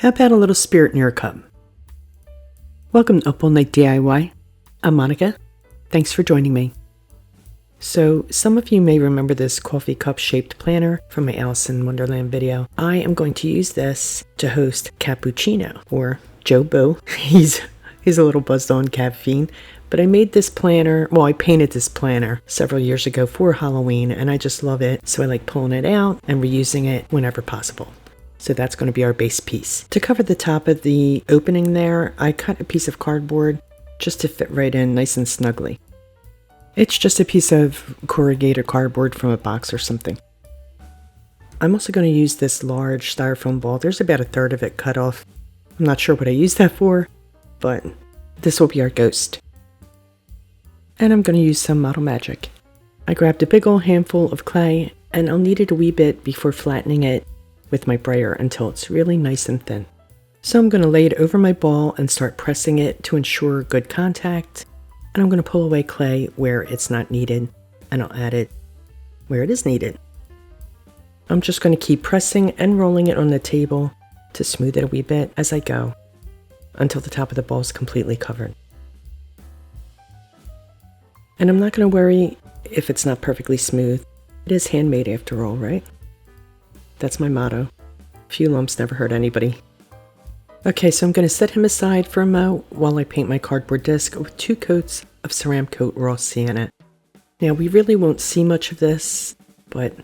How about a little spirit in your cup? Welcome to Up All Night DIY. I'm Monica. Thanks for joining me. So, some of you may remember this coffee cup shaped planner from my Alice in Wonderland video. I am going to use this to host Cappuccino, or Joe Boo. He's a little buzzed on caffeine. But I made this planner, I painted this planner several years ago for Halloween, and I just love it. So I like pulling it out and reusing it whenever possible. So that's going to be our base piece. To cover the top of the opening there, I cut a piece of cardboard just to fit right in nice and snugly. It's just a piece of corrugated cardboard from a box or something. I'm also going to use this large styrofoam ball. There's about a third of it cut off. I'm not sure what I use that for, but this will be our ghost. And I'm going to use some model magic. I grabbed a big old handful of clay, and I'll knead it a wee bit before flattening it with my brayer until it's really nice and thin. So I'm going to lay it over my ball and start pressing it to ensure good contact. And I'm going to pull away clay where it's not needed, and I'll add it where it is needed. I'm just going to keep pressing and rolling it on the table to smooth it a wee bit as I go until the top of the ball is completely covered. And I'm not going to worry if it's not perfectly smooth. It is handmade after all, right? That's my motto. A few lumps never hurt anybody. Okay, so I'm going to set him aside for a mo while I paint my cardboard disc with 2 coats of Ceramcoat raw sienna. Now, we really won't see much of this, but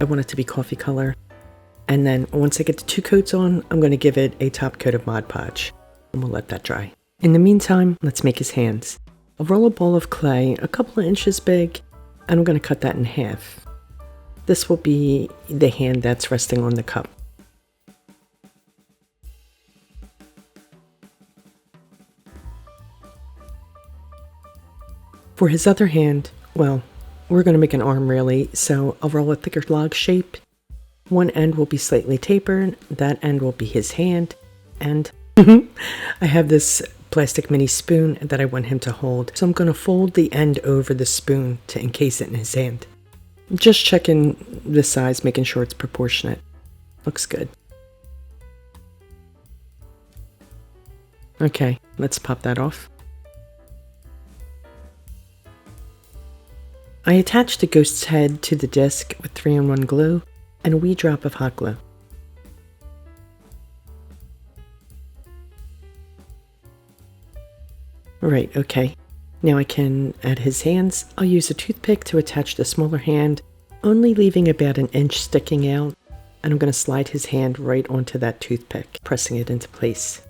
I want it to be coffee color. And then once I get the 2 coats on, I'm going to give it a top coat of Mod Podge, and we'll let that dry. In the meantime, let's make his hands. I'll roll a ball of clay a couple of inches big, and I'm going to cut that in half. This will be the hand that's resting on the cup. For his other hand, we're going to make an arm really, so I'll roll a thicker log shape. One end will be slightly tapered, that end will be his hand, and I have this plastic mini spoon that I want him to hold. So I'm going to fold the end over the spoon to encase it in his hand. Just checking the size, making sure it's proportionate. Looks good. Okay, let's pop that off. I attached the ghost's head to the disc with 3-in-1 glue and a wee drop of hot glue. Right, okay. Now I can add his hands. I'll use a toothpick to attach the smaller hand, only leaving about 1 inch sticking out, and I'm going to slide his hand right onto that toothpick, pressing it into place.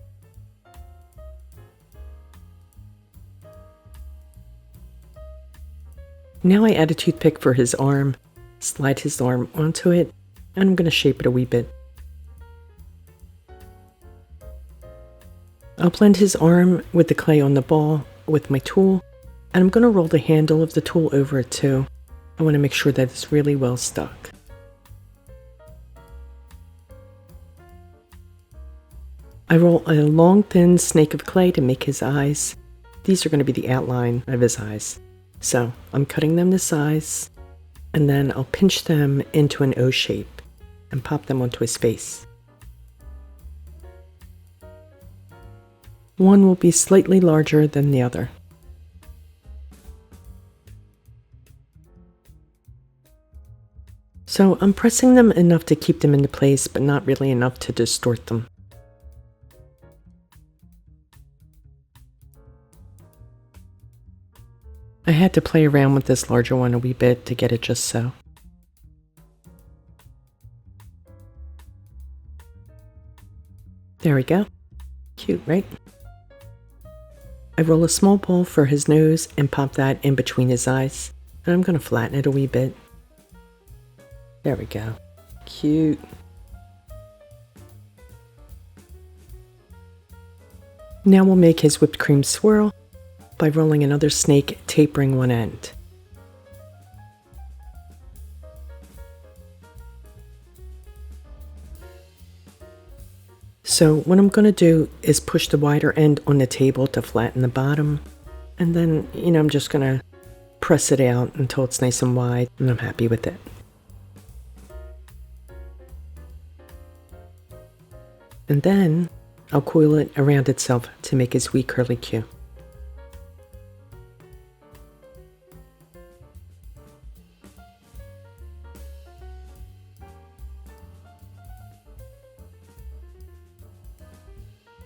Now I add a toothpick for his arm, slide his arm onto it, and I'm going to shape it a wee bit. I'll blend his arm with the clay on the ball with my tool, and I'm going to roll the handle of the tool over it too. I want to make sure that it's really well stuck. I roll a long thin snake of clay to make his eyes. These are going to be the outline of his eyes. So I'm cutting them to size, and then I'll pinch them into an O shape and pop them onto his face. One will be slightly larger than the other. So I'm pressing them enough to keep them into place, but not really enough to distort them. I had to play around with this larger one a wee bit to get it just so. There we go. Cute, right? I roll a small ball for his nose and pop that in between his eyes. And I'm going to flatten it a wee bit. There we go. Cute. Now we'll make his whipped cream swirl by rolling another snake, tapering one end. So what I'm going to do is push the wider end on the table to flatten the bottom, and then, I'm just going to press it out until it's nice and wide, and I'm happy with it. And then I'll coil it around itself to make his wee curly Q.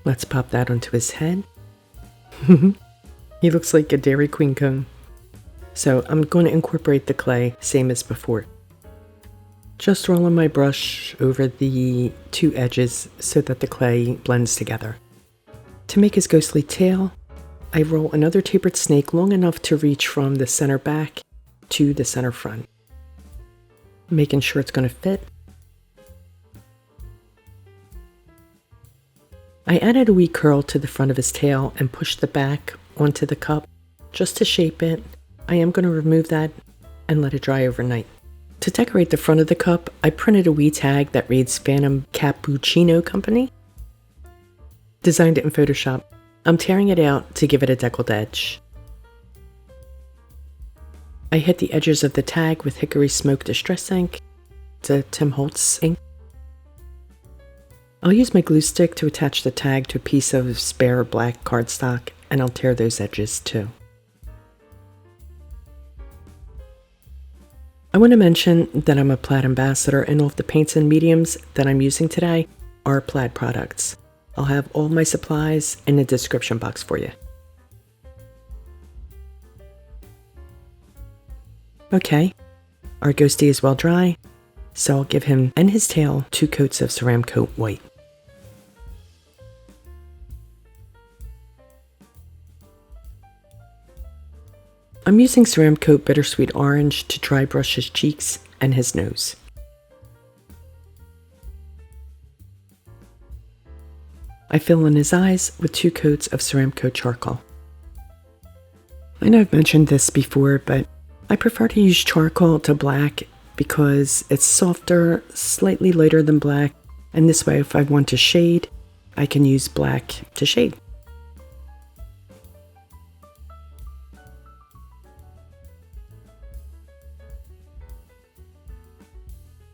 Let's pop that onto his head. He looks like a Dairy Queen cone. So I'm going to incorporate the clay, same as before. Just rolling my brush over the two edges so that the clay blends together. To make his ghostly tail, I roll another tapered snake long enough to reach from the center back to the center front, making sure it's going to fit. I added a wee curl to the front of his tail and pushed the back onto the cup just to shape it. I am going to remove that and let it dry overnight. To decorate the front of the cup, I printed a wee tag that reads Phantom Cap-BOO-ccino Co. Designed it in Photoshop. I'm tearing it out to give it a deckled edge. I hit the edges of the tag with Hickory Smoke Distress ink. It's a Tim Holtz ink. I'll use my glue stick to attach the tag to a piece of spare black cardstock, and I'll tear those edges too. I want to mention that I'm a Plaid ambassador, and all of the paints and mediums that I'm using today are Plaid products. I'll have all my supplies in the description box for you. Okay, our ghosty is well dry, so I'll give him and his tail 2 coats of Ceramcoat white. I'm using Ceramcoat Bittersweet Orange to dry brush his cheeks and his nose. I fill in his eyes with 2 coats of Ceramcoat Charcoal. I know I've mentioned this before, but I prefer to use charcoal to black because it's softer, slightly lighter than black, and this way if I want to shade, I can use black to shade.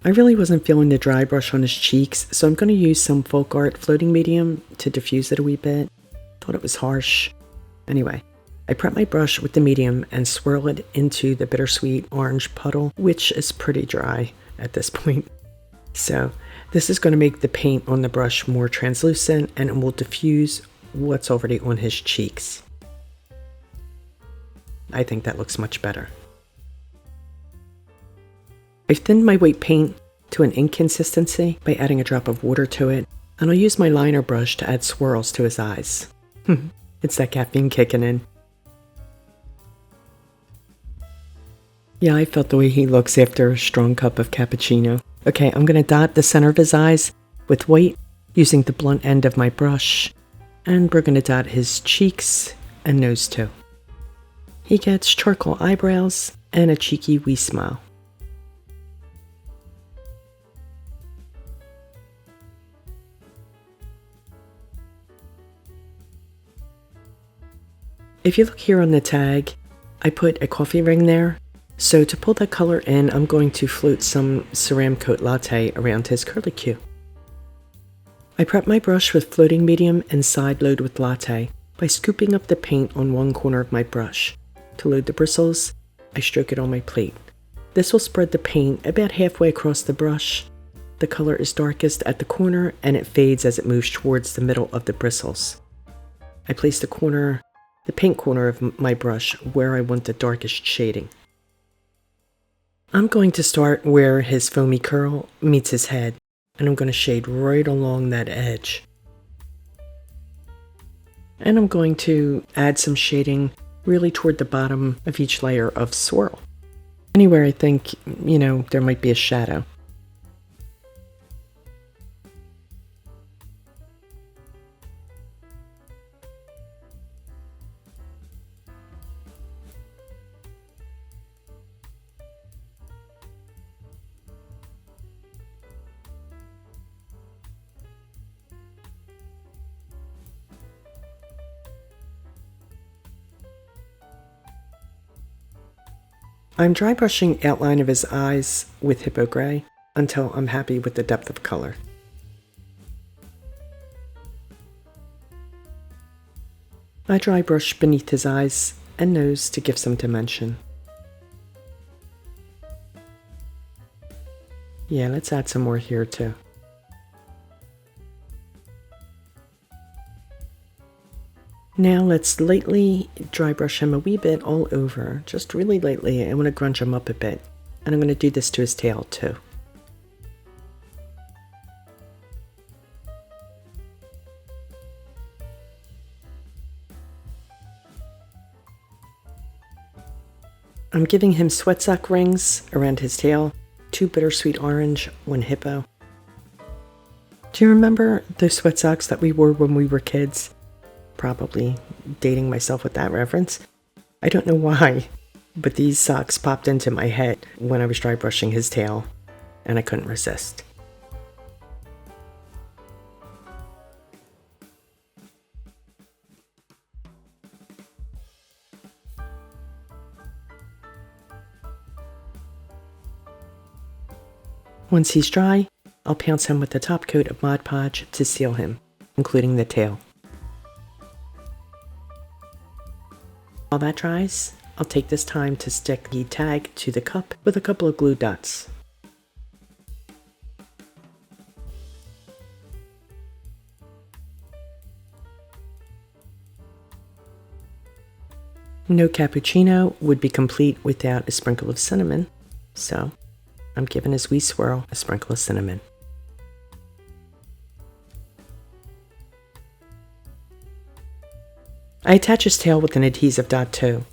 I really wasn't feeling the dry brush on his cheeks, so I'm going to use some Folk Art floating medium to diffuse it a wee bit. Thought it was harsh. Anyway, I prep my brush with the medium and swirl it into the bittersweet orange puddle, which is pretty dry at this point. So this is going to make the paint on the brush more translucent, and it will diffuse what's already on his cheeks. I think that looks much better. I've thinned my white paint to an ink consistency by adding a drop of water to it, and I'll use my liner brush to add swirls to his eyes. It's that caffeine kicking in. Yeah, I felt the way he looks after a strong cup of cappuccino. Okay, I'm going to dot the center of his eyes with white using the blunt end of my brush, and we're going to dot his cheeks and nose too. He gets charcoal eyebrows and a cheeky wee smile. If you look here on the tag, I put a coffee ring there. So to pull that color in, I'm going to float some Ceramcoat latte around his curly Q. I prep my brush with floating medium and side load with latte by scooping up the paint on one corner of my brush. To load the bristles, I stroke it on my plate. This will spread the paint about halfway across the brush. The color is darkest at the corner and it fades as it moves towards the middle of the bristles. I place the paint corner of my brush where I want the darkest shading. I'm going to start where his foamy curl meets his head, and I'm going to shade right along that edge. And I'm going to add some shading really toward the bottom of each layer of swirl. Anywhere I think, there might be a shadow. I'm dry brushing outline of his eyes with Hippo Gray until I'm happy with the depth of color. I dry brush beneath his eyes and nose to give some dimension. Yeah, let's add some more here too. Now let's lightly dry brush him a wee bit all over, just really lightly. I want to grunge him up a bit, and I'm going to do this to his tail too. I'm giving him sweat sock rings around his tail, 2 bittersweet orange, 1 hippo. Do you remember those sweat socks that we wore when we were kids? Probably dating myself with that reference. I don't know why, but these socks popped into my head when I was dry brushing his tail, and I couldn't resist. Once he's dry, I'll pounce him with a top coat of Mod Podge to seal him, including the tail. While that dries, I'll take this time to stick the tag to the cup with a couple of glue dots. No cappuccino would be complete without a sprinkle of cinnamon, so I'm giving his wee swirl a sprinkle of cinnamon. I attach his tail with an adhesive dot too.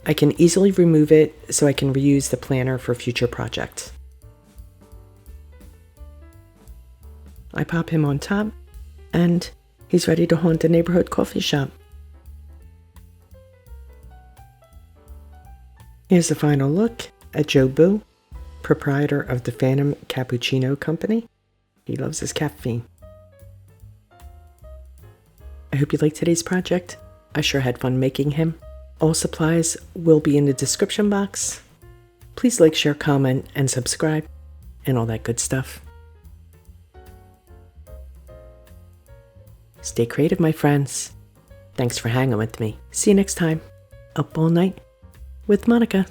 I can easily remove it so I can reuse the planner for future projects. I pop him on top, and he's ready to haunt a neighborhood coffee shop. Here's the final look at Joe Boo, proprietor of the Phantom Cap-BOO-ccino Co. He loves his caffeine. I hope you liked today's project. I sure had fun making him. All supplies will be in the description box. Please like, share, comment, and subscribe, and all that good stuff. Stay creative, my friends. Thanks for hanging with me. See you next time. Up all night with Monica.